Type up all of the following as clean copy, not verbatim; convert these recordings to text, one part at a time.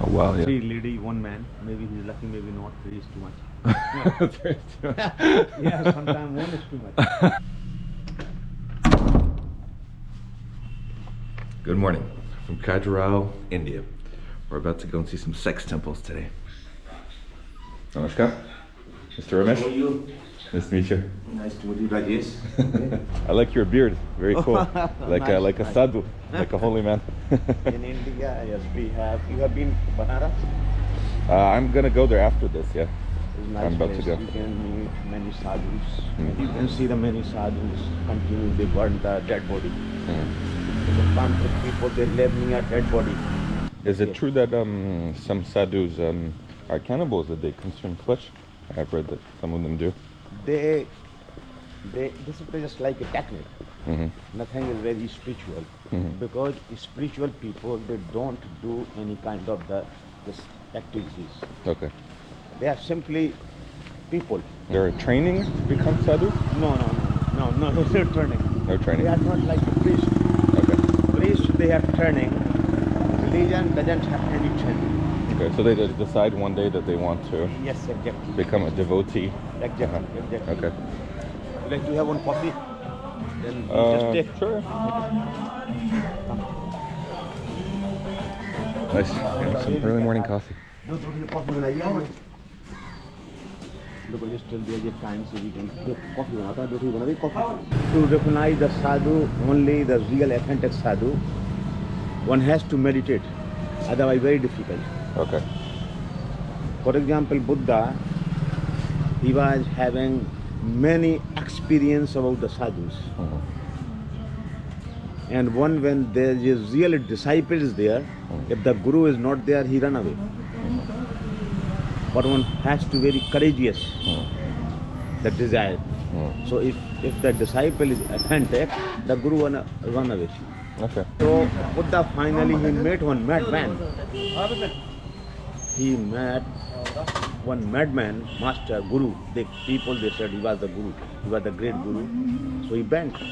Oh wow, yeah. 3 lady, 1 man. Maybe he's lucky, maybe not. 3 is too much. 3 is too much. Yeah, sometimes 1 is too much. Good morning from Khajuraho, India. We're about to go and see some sex temples today. Namaskar. Mr. Rajesh. How are you? Nice to meet you. Nice to meet you, Rajesh. I like your beard. Very cool. Like Nice, a nice. sadhu, like a holy man. In India, yes, we have. You have been to Banaras? I'm gonna go there after this. Yeah. It's a nice I'm about place. to go. You can meet many sadhus. And you can see the many sadhus continue. They burn the dead body. The tantric people, they live near dead body. Is it true that some sadhus are cannibals, that they consume flesh? I've read that some of them do. This is just like a technique. Mm-hmm. Nothing is very spiritual. Because spiritual people, they don't do any kind of this activities. Okay. They are simply people. They're training to become sadhus? No, they're turning. No training. They are not like a priest. Okay. Priest, they have turning. Religion doesn't have any training. Okay, so they decide one day that they want to Yes, exactly. become a devotee. Exactly. Okay. You like to have one coffee? Then you just take. Sure. Nice. Yeah, some early morning coffee. No, coffee बनाइए. Look, just till there's a time so we can take coffee. To recognize the sadhu, only the real authentic sadhu, one has to meditate. Otherwise, very difficult. Okay. For example, Buddha, he was having many experience about the sadhus. And when there is real disciples there, if the guru is not there, he run away. But one has to very courageous, the desire. So if the disciple is authentic, the guru wanna run away. Okay. So Buddha finally he met one madman. He met one madman, master, guru. They said he was the guru. He was the great guru. So he bent to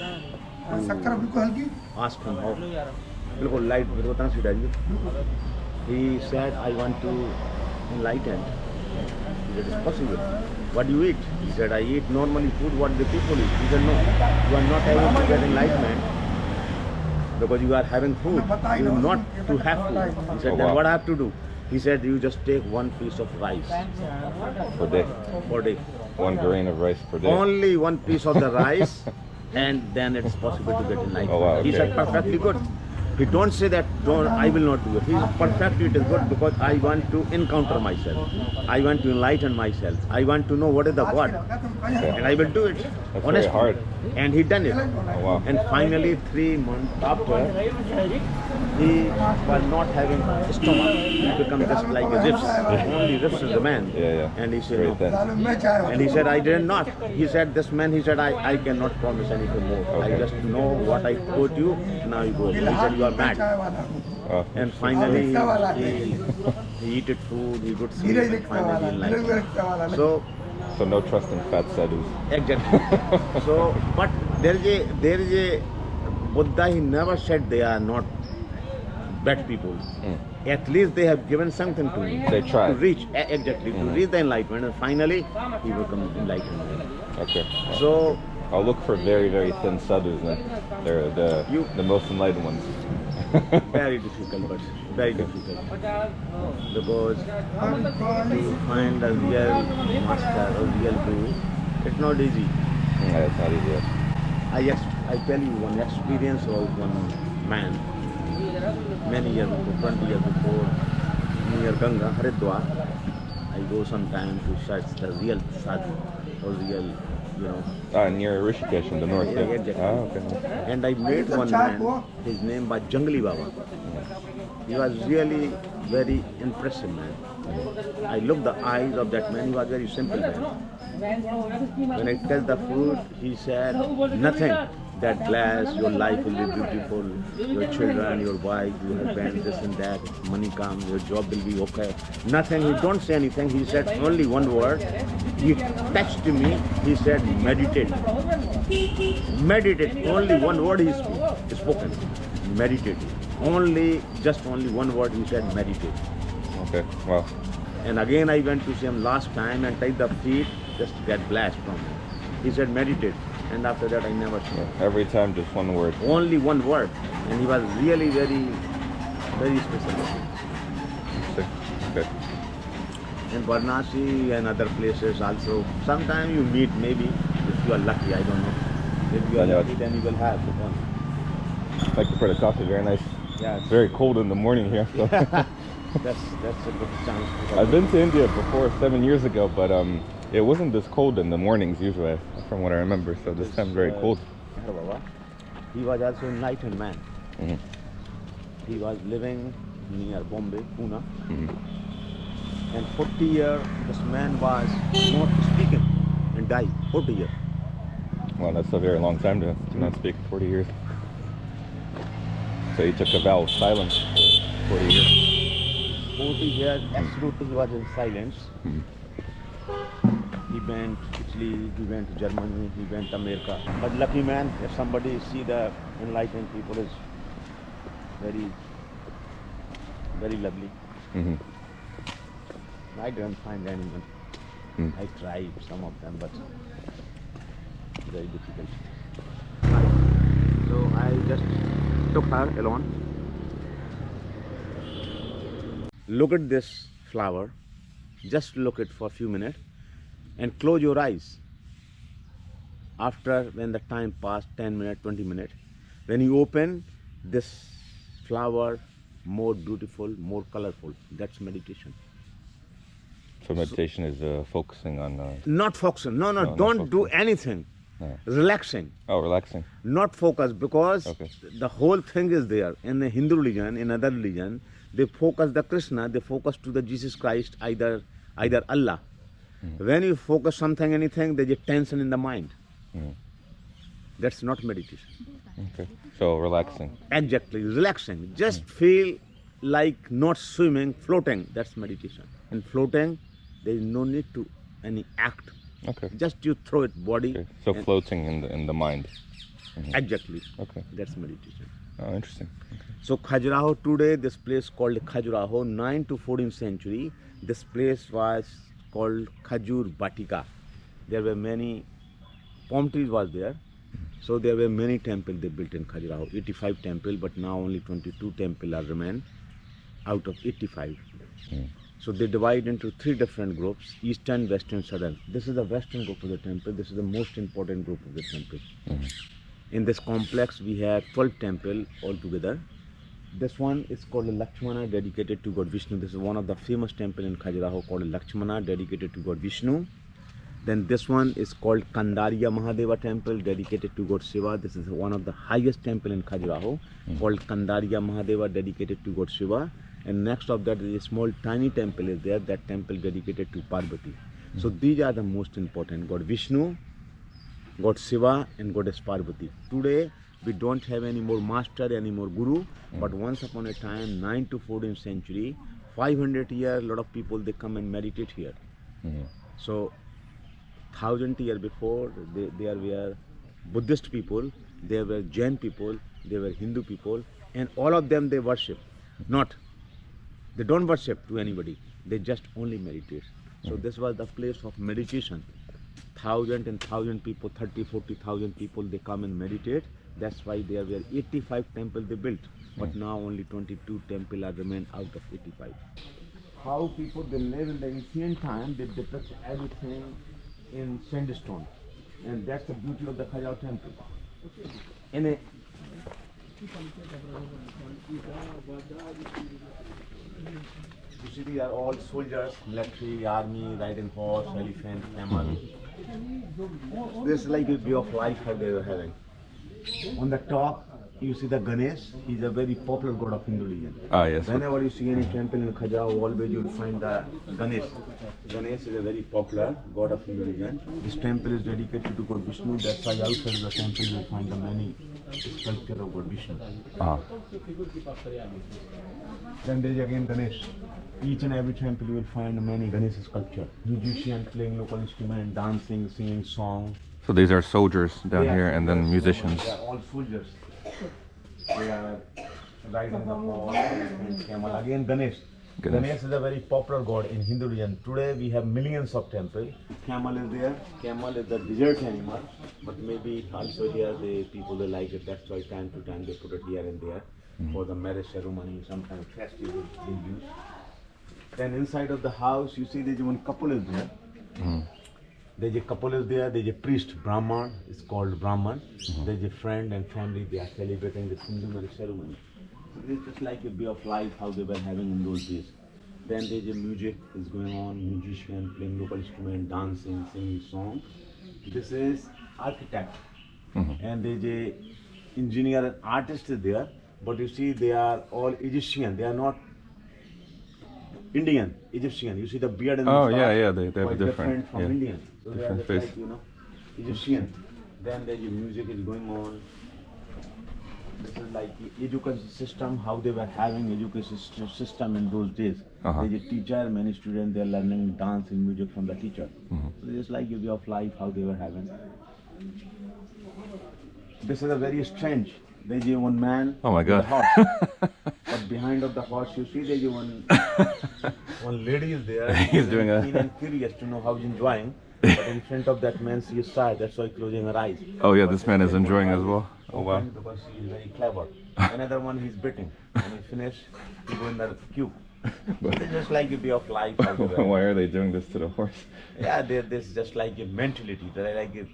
ask him how. बिल्कुल light, he said, I want to enlighten. He said, it's possible. What do you eat? He said, I eat normally food what the people eat. He said, no, you are not able to get enlightenment because you are having food. You are not to have food. He said, then what I have to do? He said, you just take 1 piece of rice Per day. per day. 1 grain of rice per day. Only 1 piece of the rice, and then it's possible to get enlightenment. Oh, wow, okay. He said, perfectly good. He don't say that, I will not do it. He's perfectly, it is good because I want to encounter myself. I want to enlighten myself. I want to know what is the what. Okay. And I will do it. That's honestly. very hard. And he done it. Oh, wow. And finally, 3 months after, he was not having stomach. He became just like a rips. Only rips is the man. Yeah. And he said, Very no. thin. And he said, I did not. He said, this man, he said, I cannot promise anything more. Okay. I just know what I told you, now you go. He said, you are mad. Oh, And finally, he eated food, he got sleep, and finally enlightened. So no trust in fat sadhus. Exactly. So, but there is a Buddha, he never said they are not bad people. At least they have given something to me. They tried. To reach, exactly, to reach the enlightenment, and finally he become enlightened. Okay. Well, So, I'll look for very, very thin sadhus then. They're the most enlightened ones. very difficult, but very difficult. Because to find a real master or real guru, it's not easy. Yeah, it's not easy. Yet. I tell you one experience of one man, many years before, 20 years before, near Ganga, Haridwar. I go sometime to search the real sadhu or real, Near Rishikesh in the north. Yeah, exactly. Oh, okay. And I met one man, his name was Jangli Baba. He was really very impressive man. I looked the eyes of that man, he was very simple man. When I touched the food, he said, nothing. That glass, your life will be beautiful, your children, your wife, your husband, this and that, money comes, your job will be okay. Nothing, he don't say anything, he said only one word. He touched me, he said, meditate. Meditate, only one word he spoken. Meditate. Just only one word he said, meditate. Okay, wow. And again I went to see him last time and take the feet, just get blessed from him. He said meditate, and after that I never saw him. Every time just one word. Only one word, and he was really very special. Interesting. Okay. In Varanasi and other places also, sometimes you meet, maybe if you are lucky, I don't know. If you are lucky, then you will have the one. Thank you for the coffee, very nice. Yeah, It's very cold in the morning here. So. that's a good chance. I've been to India before 7 years ago, but it wasn't this cold in the mornings usually, from what I remember. So this time very cold. He was also an enlightened man. Mm-hmm. He was living near Bombay, Pune. Mm-hmm. And 40 years, this man was not speaking and died. 40 years. Well, that's a very long time to not speak, 40 years. So he took a vow of silence for 40 years. 40 years, absolutely he was in silence. Mm-hmm. He went to Italy, he went to Germany, he went to America. But lucky man, if somebody see the enlightened people is very, very lovely. Mm-hmm. I didn't find anyone. I tried some of them, but very difficult. So I just took her alone. Look at this flower. Just look it for a few minutes and close your eyes. After, when the time passed, 10 minutes, 20 minutes, when you open this flower, more beautiful, more colorful. That's meditation. So meditation is focusing on... Not focusing. No, not don't do focusing. anything. No. Relaxing. Oh, relaxing. Not focus, because Okay. the whole thing is there. In the Hindu religion, in other religion, they focus the Krishna, they focus to the Jesus Christ, either Allah. When you focus something, anything, there's a tension in the mind. That's not meditation. Okay. So relaxing. Exactly, relaxing. Just feel like not swimming, floating. That's meditation. And floating, there is no need to any act. Okay. Just you throw it body. Okay. So and- floating in the mind. Exactly. Okay. That's meditation. Oh, interesting. So Khajuraho today, this place called Khajuraho, 9th to 14th century. This place was called Khajur Batika. There were many palm trees was there. So there were many temples they built in Khajuraho, 85 temples, but now only 22 temples are remain out of 85. So they divide into 3 different groups, eastern, western, southern. This is the western group of the temple. This is the most important group of the temple. In this complex, we have 12 temples altogether. This one is called Lakshmana, dedicated to God Vishnu. This is one of the famous temples in Khajuraho called Lakshmana, dedicated to God Vishnu. Then this one is called Kandariya Mahadeva temple, dedicated to God Shiva. This is one of the highest temple in Khajuraho, called Kandariya Mahadeva, dedicated to God Shiva. And next of that is a small tiny temple is there, that temple dedicated to Parvati. So these are the most important, God Vishnu, God Shiva and Goddess Parvati. Today we don't have any more master, any more guru, but once upon a time, 9th to 14th century, 500 years, a lot of people, they come and meditate here. So 1000 years before, there were Buddhist people, there were Jain people, there were Hindu people, and all of them they worship. They don't worship to anybody, they just only meditate. So this was the place of meditation. 1,000 and 1,000 people, 30, 40,000 people, they come and meditate. That's why there were 85 temples they built, but now only 22 temples are remain out of 85. How people they live in the ancient time, they depict everything in sandstone, and that's the beauty of the Khajuraho temple. In a you see, these are all soldiers, military, army, riding horse, elephant, camel. This is like a way of life how they were having. On the top, you see the Ganesh. He's a very popular god of Hindu religion. Ah, yes. Whenever you see any temple in Khajuraho, always you will find the Ganesh. Ganesh is a very popular god of Hindu religion. This temple is dedicated to God Vishnu. That's why outside the temple you will find the many sculptures of God Vishnu. Then there is again Ganesh. Each and every temple you will find many Ganesh sculptures. Musicians playing local instrument, dancing, singing song. So these are soldiers down They are- here, and then musicians. They are all soldiers. They are riding the horse and camel. Again Ganesh. Goodness. Ganesh is a very popular god in Hindu religion. Today we have millions of temples. Camel is there. Camel is the desert animal, but maybe also here the people they like it. That's why time to time they put it here and there for the marriage ceremony, sometimes festival they use. Then inside of the house, you see there's one couple is there. There's a couple is there. There's a priest, Brahman. It's called Brahman. There's a friend and family. They are celebrating the Hindu marriage ceremony. So it's just like a way of life how they were having in those days. Then there's a music is going on, musician playing local instrument, dancing, singing song. This is architect, and there's a engineer and artist is there. But you see, they are all Egyptian. They are not Indian, Egyptian. You see the beard and Oh, the yeah, they have a quite different, from yeah, Indian. So they are different just face. like, Egyptian. Then there's a music is going on. This is like the education system, how they were having education system in those days. There's a teacher, many students, they're learning dance and music from the teacher. So it's like a way of life, how they were having. This is a very strange. There's a one man Oh my with a God. horse. But behind of the horse, you see there's a one lady is there. He's doing a- keen and curious to know how he's enjoying. But in front of that man, she is shy. That's why closing her eyes. Oh yeah, this man is enjoying as well. Oh wow. Because he is very clever. Another one he's beating. When he finish, he go in the queue. It's just like a way of life. how they were. Why are they doing this to the horse? Yeah, this just like a mentality, like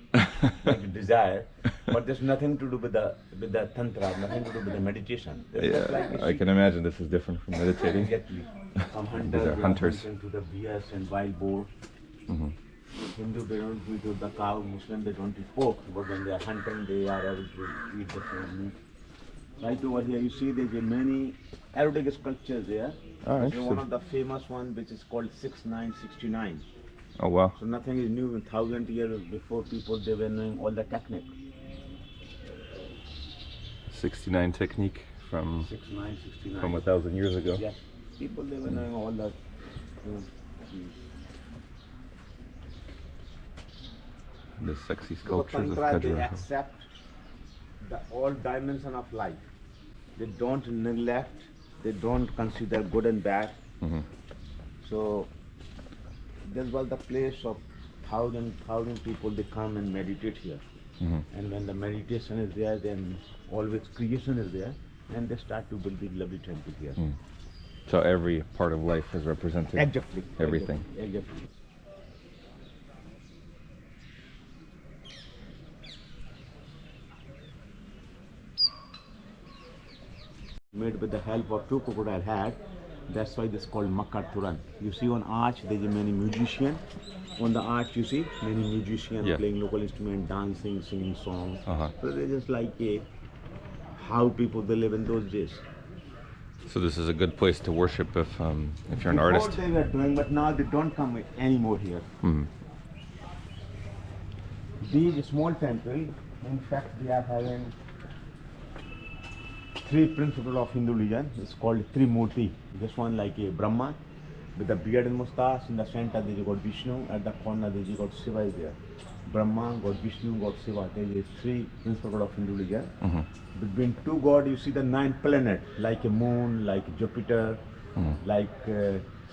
a desire, but there's nothing to do with the tantra, nothing to do with the meditation. It's just like Yeah, I can imagine this is different from meditating. Exactly. Some These hunters, are they hunters. hunting to the bears and wild boar. Hindu they don't eat the cow, Muslim they don't eat pork, but when they are hunting they are able to eat different meat. Right over here you see there's a many erotic sculptures there. Oh, There's interesting. one of the famous one which is called 6969. Oh wow. So nothing is new. 1,000 years before people they were knowing all the technique. 69 technique from 6969. 1,000 years ago. Yes, people they were knowing all the. The sexy So sculptures of Tantra they Khajuraho. accept the all dimension of life. They don't neglect. They don't consider good and bad. So this was the place of thousand people they come and meditate here. And when the meditation is there, then always creation is there, and they start to build big lovely temple here. So every part of life is represented. Exactly. Everything. Exactly. Made with the help of two crocodile head. That's why this is called Makkar Turan. You see on arch there's a many musician. On the arch you see many musicians Yeah. playing local instrument, dancing, singing songs. Uh-huh. So they're just like how people they live in those days. So this is a good place to worship if you're an Before artist. they were doing, but now they don't come anymore here. These small temples, in fact, they are having three principles of Hindu religion. It's called Trimurti. This one like a Brahma with the beard and mustache. In the center, they got Vishnu. At the corner, they got Shiva is there. Brahma, God Vishnu, God Shiva. There is three principles of Hindu religion. Between two gods, you see the 9 planets, like a moon, like Jupiter, like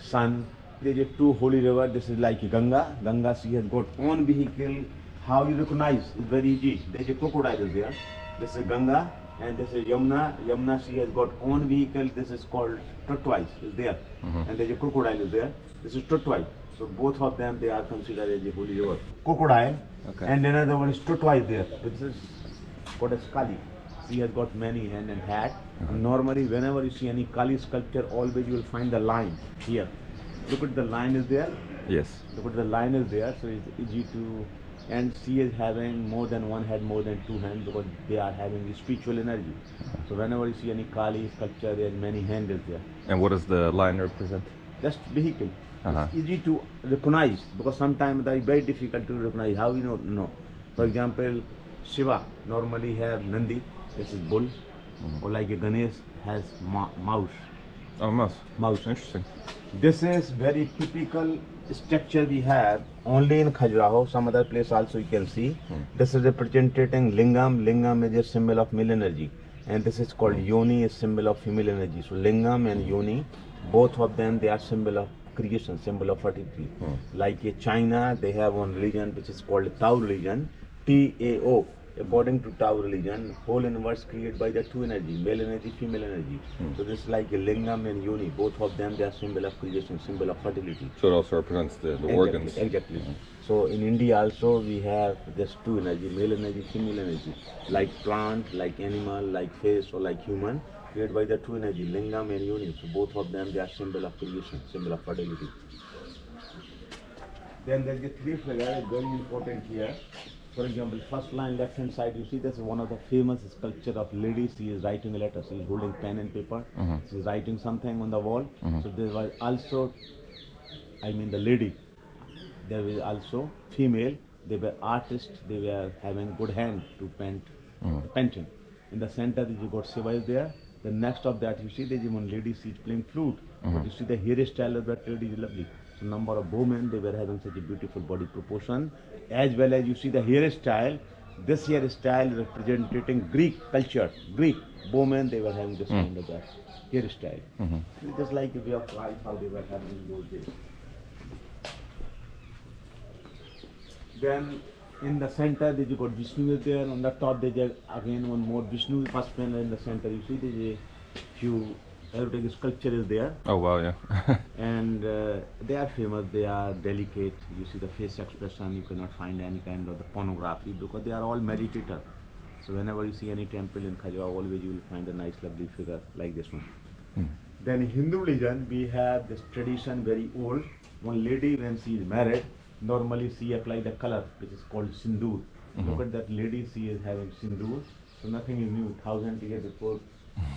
sun. There is 2 holy rivers. This is like Ganga. Ganga, she has got own vehicle. How you recognize? It's very easy. There is a crocodile is there. This is Ganga, and this is Yamuna. Yamuna, she has got own vehicle. This is called tortoise. Is there, and there is a crocodile is there. This is tortoise. So both of them they are considered as a holy river. Crocodile, and another one is tortoise there. This is goddess Kali. She has got many hand and hat. And normally, whenever you see any Kali sculpture, always you will find the line here. Look at the line is there. Yes. Look at the line is there, so it's easy to. And she is having more than one head, more than 2 hands, because they are having spiritual energy. So whenever you see any Kali sculpture, there are many hands is there. And what does the line represent? Just vehicle. It's easy to recognize because sometimes it is very difficult to recognize. How you know? No. For example, Shiva normally have Nandi, this is bull, or like a Ganesh has mouse. Oh, mouse. Mouse. Interesting. This is very typical structure we have only in Khajuraho. Some other place also you can see. This is representing Lingam. Lingam is a symbol of male energy. And this is called Yoni, a symbol of female energy. So Lingam and Yoni Both of them, they are symbol of creation, symbol of fertility. Like China, they have one religion which is called Tao religion, Tao. According to Tao religion, whole universe created by the two energy, male energy, female energy. So this is like a lingam and yoni. Both of them, they are symbol of creation, symbol of fertility. So it also represents the Exactly, organs. exactly. So in India also we have this two energy, male energy, female energy. Like plant, like animal, like fish or like human, created by the two energy, lingam and yoni. So both of them, they are symbol of creation, symbol of fertility. Then there is a three figure, very important here. For example, first line left hand side, you see this is one of the famous sculpture of lady. She is writing a letter. She is holding pen and paper. She is writing something on the wall. So there was also, I mean the lady. There was also female. They were artists. They were having good hand to paint painting. In the center, you got Shiva is there. The next of that, you see there is one lady. She is playing flute. But you see the hairstyle of that lady is lovely. So number of women, they were having such a beautiful body proportion, as well as you see the hairstyle. This hairstyle representing Greek culture. Greek women, they were having this kind of that hairstyle. It's just like a way of life how they were having in those days. Then in the center, you got Vishnu is there. On the top, there is again one more Vishnu. First panel in the center, you see there is a few Erotic sculpture is there. Oh wow, yeah. And they are famous, they are delicate. You see the face expression, you cannot find any kind of the pornography because they are all meditator. So whenever you see any temple in Khajuraho, always you will find a nice lovely figure like this one. Then in Hindu religion, we have this tradition very old. One lady, when she is married, normally she apply the color which is called sindoor. Look at that lady, she is having sindoor. So nothing is new. 1,000 years before,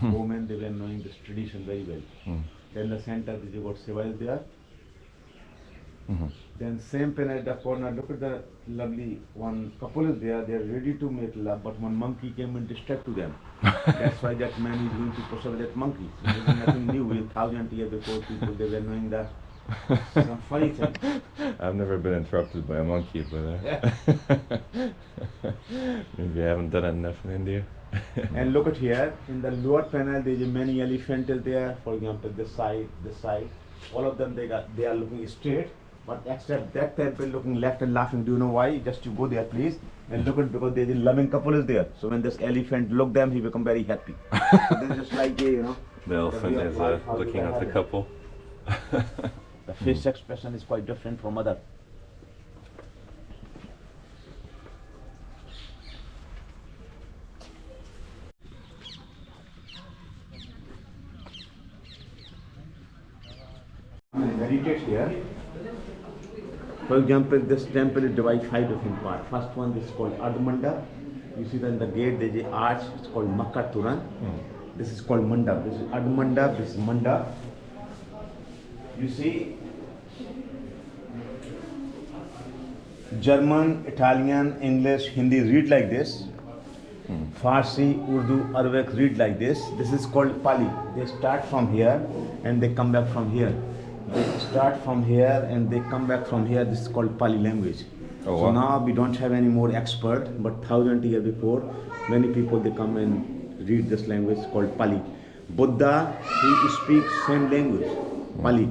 women, they were knowing this tradition very well. Then the center, you got Shiva is there. Then same pen at the corner, look at the lovely one couple is there. They are ready to make love, but one monkey came and distracted them. That's why that man is going to pursue that monkey. There is nothing new. 1,000 years before, people, they were knowing that. Some funny thing. I've never been interrupted by a monkey, but maybe I haven't done it enough in India. And look at here, in the lower panel there is many elephant is there. For example, this side, this side. All of them, they are looking straight, but except that temple looking left and laughing. Do you know why? Just you go there please and look at, because there is a loving couple is there. So when this elephant look them, he become very happy. So this is just like The elephant is looking at the couple. The face expression is quite different from other. Meditate here. For example, this temple is divided 5 different parts. First one is called Ardmanda. You see that in the gate there is an arch. It's called Makar Turan. This is called Manda. This is Ardmanda. This is Manda. You see, German, Italian, English, Hindi read like this. Farsi, Urdu, Arabic read like this. This is called Pali. They start from here and they come back from here. They start from here and they come back from here. This is called Pali language. Oh, so wow. now we don't have any more expert, but 1,000 years before, many people they come and read this language called Pali. Buddha, he speaks same language, Pali.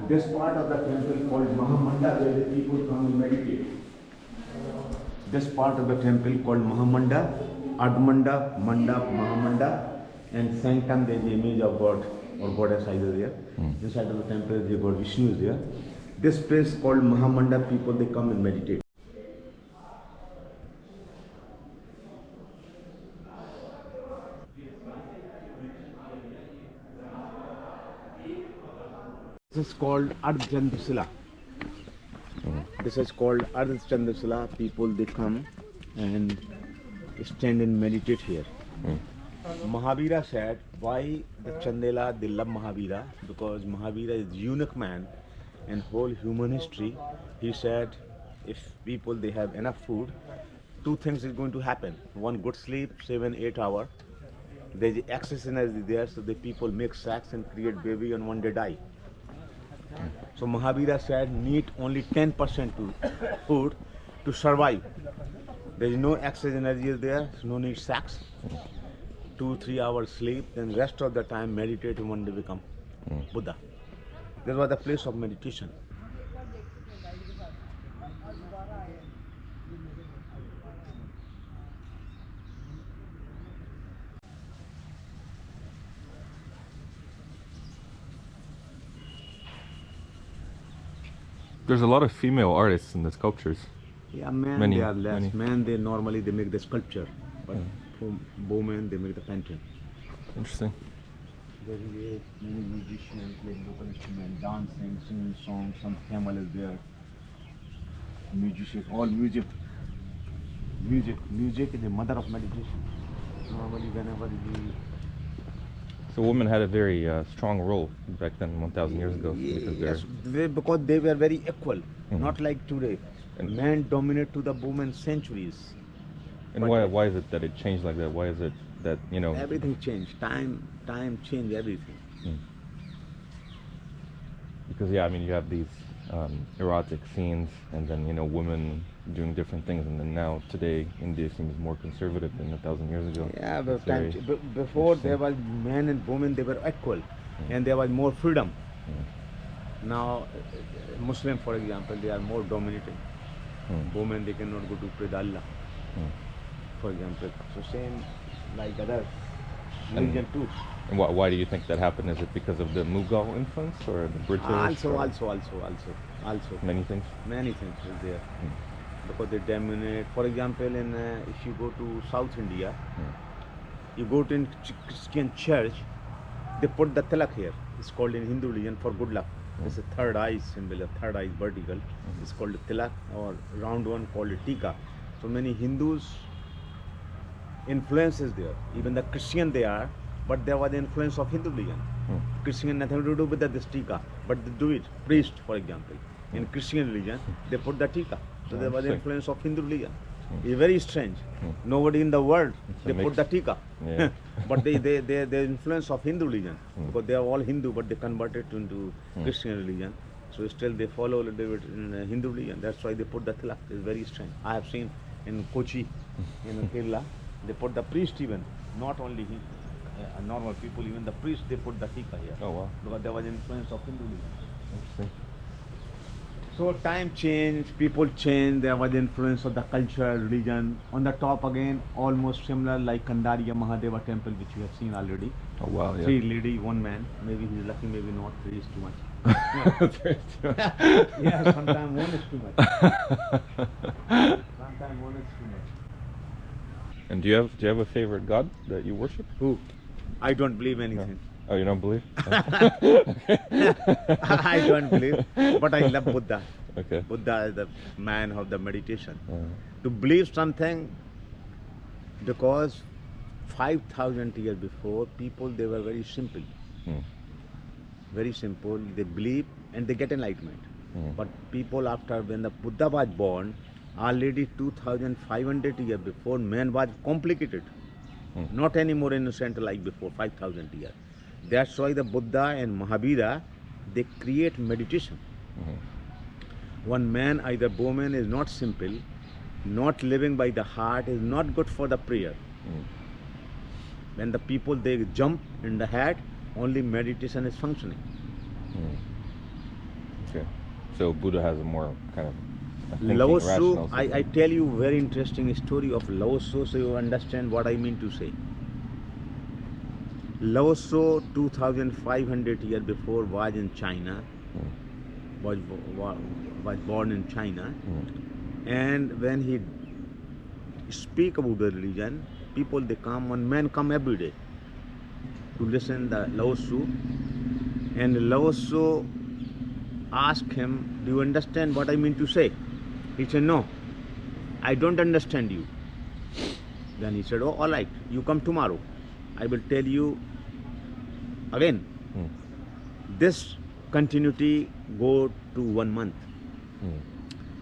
This part of the temple called Mahamanda, where the people come and meditate. This part of the temple called Mahamanda, Ardmanda, Manda, Mahamanda, and sanctum, there is the image of God or goddess either there. This side of the temple, the god Vishnu is there. This place called Mahamanda, people they come and meditate. This is called Ardchandasila. This is called Ardchandasila. People they come and stand and meditate here. Mahavira said, why the Chandela they love Mahavira? Because Mahavira is unique man in whole human history. He said, if people they have enough food, 2 things is going to happen. One, good sleep, 7-8 hours. There is excess energy there, so the people make sex and create baby, and one day die. So Mahavira said, need only 10% to food to survive. There is no excess energy is there, so no need sex. 2-3 hours sleep, then rest of the time meditate, and one day become Buddha. This was the place of meditation. There's a lot of female artists in the sculptures. Yeah, men Many, they are less. many. Men they normally they make the sculpture, but for women they make the painting. Interesting. There is many musicians playing local instruments, dancing, singing songs. Some camel is there. Musicians, all music. Music is the mother of meditation. Normally, whenever we So women had a very strong role back then, 1,000 years ago. because they were very equal, not like today. And- Men dominate to the women centuries. And why is it that it changed like that? Why is it that, you know... Everything changed. Time changed everything. Because, yeah, I mean, you have these erotic scenes and then, you know, women doing different things. And then now, today, India seems more conservative than 1,000 years ago. Yeah, It's but very before there interesting. was men and women, they were equal, and there was more freedom. Now, Muslim, for example, they are more dominating. Women, they cannot go to pray to Allah, for example. So same like other religion too. And why do you think that happened? Is it because of the Mughal influence or the British? Also, Many things? many things is there. Because they dominate. For example, in if you go to South India, you go to Christian church, they put the tilak here. It's called in Hindu religion for good luck. It's a third eye symbol, a third eye vertical. It's called a tilak, or round one called a tika. So many Hindus influences there. Even the Christian they are, but there was the influence of Hindu religion. Christian nothing to do with this tika, but they do it. Priest, for example, in Christian religion, they put the tika. So there was the influence of Hindu religion. It's very strange. Nobody in the world they put the tika, Yeah. but the influence of Hindu religion, because they are all Hindu, but they converted into Christian religion. So still they follow a little bit in Hindu religion. That's why they put the tilak. It's very strange. I have seen in Kochi, in Kerala, they put the priest even, not only normal people, even the priest they put the tika here. Oh, wow. Because there was influence of Hindu religion. Interesting. So time changed, people changed, there was influence of the culture, religion. On the top again, almost similar like Kandariya Mahadeva temple, which you have seen already. Oh, wow, yeah. 3 lady, 1 man. Maybe he's lucky, maybe not. 3 is too much. Yeah, sometimes 1 is too much. Sometimes 1 is too much. And do you have a favorite god that you worship? Who? I don't believe anything. Oh, you don't believe? I don't believe, but I love Buddha. Okay. Buddha is the man of the meditation. To believe something, because 5,000 years before, people, they were very simple. Very simple. They believe and they get enlightenment. But people after, when the Buddha was born, already 2,500 years before, man was complicated. Not anymore innocent like before, 5,000 years. That's why the Buddha and Mahavira, they create meditation. One man, either woman, is not simple, not living by the heart, is not good for the prayer. When the people, they jump in the head, only meditation is functioning. Okay. So Buddha has a more kind of thinking, Lao rational Tzu, I system. tell you very interesting story of Lao Tzu, so you understand what I mean to say. Lao Tzu, 2,500 years before, was in China, was born in China, and when he speak about the religion, people, they come, one man come every day to listen the Lao Tzu, and Lao Tzu asked him, do you understand what I mean to say? He said, no, I don't understand you. Then he said, oh, all right, you come tomorrow. I will tell you again. This continuity go to 1 month.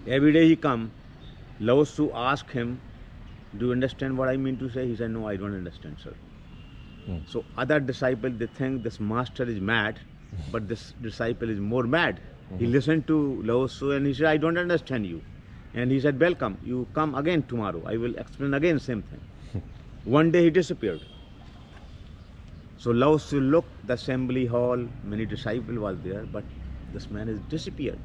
Every day he come, Lao Tzu ask him, do you understand what I mean to say? He said, no, I don't understand, sir. So other disciples, they think this master is mad, but this disciple is more mad. He listened to Lao Tzu and he said, I don't understand you. And he said, welcome, you come again tomorrow. I will explain again same thing. One day he disappeared. So Laos looked the assembly hall, many disciples was there, but this man has disappeared.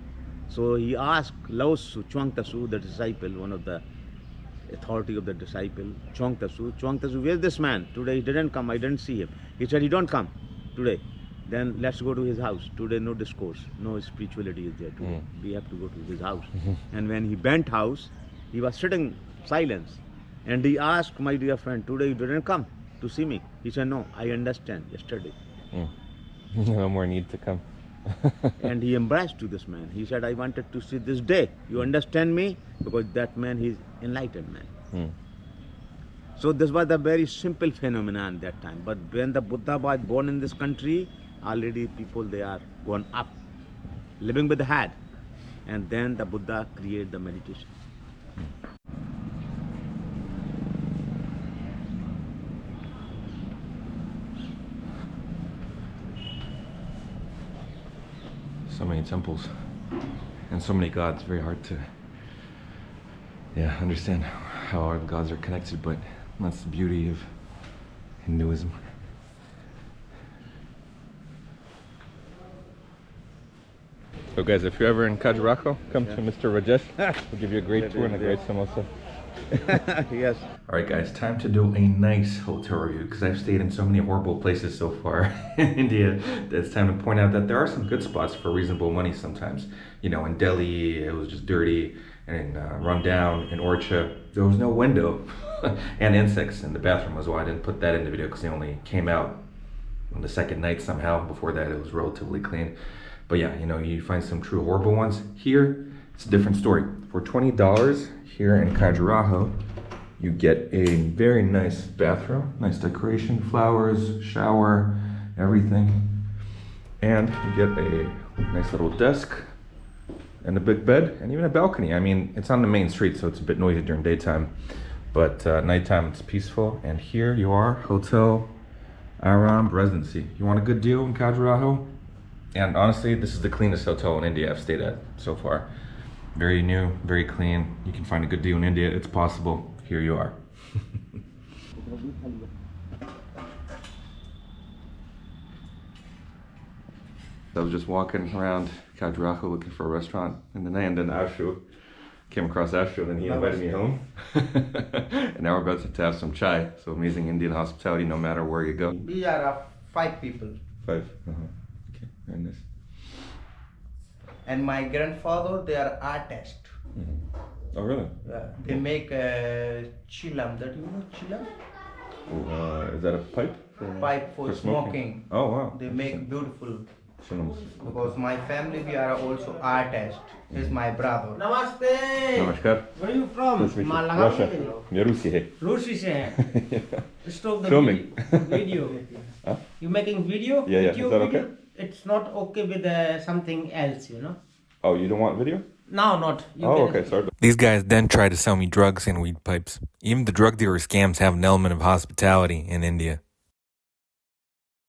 So he asked Laos Chuang Tasu, the disciple, one of the authority of the disciple, Chuang Tasu, where's this man? Today he didn't come, I didn't see him. He said he don't come today. Then let's go to his house. Today no discourse, no spirituality is there today. We have to go to his house. And when he went house, he was sitting silence. And he asked, my dear friend, today you didn't come to see me. He said, no, I understand, yesterday. No more need to come. And he embraced to this man. He said, I wanted to see this day. You understand me? Because that man, he's enlightened man. So this was a very simple phenomenon that time. But when the Buddha was born in this country, already people, they are gone up, living with the head. And then the Buddha created the meditation. So many temples and so many gods. Very hard to understand how all the gods are connected, but that's the beauty of Hinduism. So guys, if you're ever in Khajuraho, come to Mr. Rajesh. We'll give you a great tour and a great samosa. Yes. Alright guys, time to do a nice hotel review because I've stayed in so many horrible places so far in India that it's time to point out that there are some good spots for reasonable money sometimes. You know, in Delhi it was just dirty, and run down. In Orcha there was no window and insects in the bathroom as well. I didn't put that in the video because they only came out on the second night somehow. Before that it was relatively clean. But yeah, you know, you find some true horrible ones. Here, it's a different story. For $20 here in Khajuraho, you get a very nice bathroom, nice decoration, flowers, shower, everything. And you get a nice little desk and a big bed and even a balcony. I mean, it's on the main street, so it's a bit noisy during daytime, but nighttime it's peaceful. And here you are, Hotel Aram Residency. You want a good deal in Khajuraho? And honestly, this is the cleanest hotel in India I've stayed at so far. Very new, very clean. You can find a good deal in India. It's possible. Here you are. I was just walking around Khajuraho looking for a restaurant in the night, and then Ashu came across Ashu, and then he invited me home. And now we're about to have some chai. So amazing Indian hospitality no matter where you go. We are 5 people. 5? Okay, very nice. And my grandfather, they are artists. Oh really? They make chilam. That you know chilam? Is that a pipe? Pipe for smoking. Oh wow. They make beautiful. Chilams. Because my family, we are also artists. He's my brother. Namaste. Namaskar. Where are you from? Russia. मैं रूसी है. Russia से हैं. Stop the Filming. video. Huh? You making video? Yeah, yeah. Video, Is that okay? video? It's not okay with something else, you know. Oh, you don't want video? No, not. You Oh, can- okay. Sorry. These guys then try to sell me drugs and weed pipes. Even the drug dealer scams have an element of hospitality in India.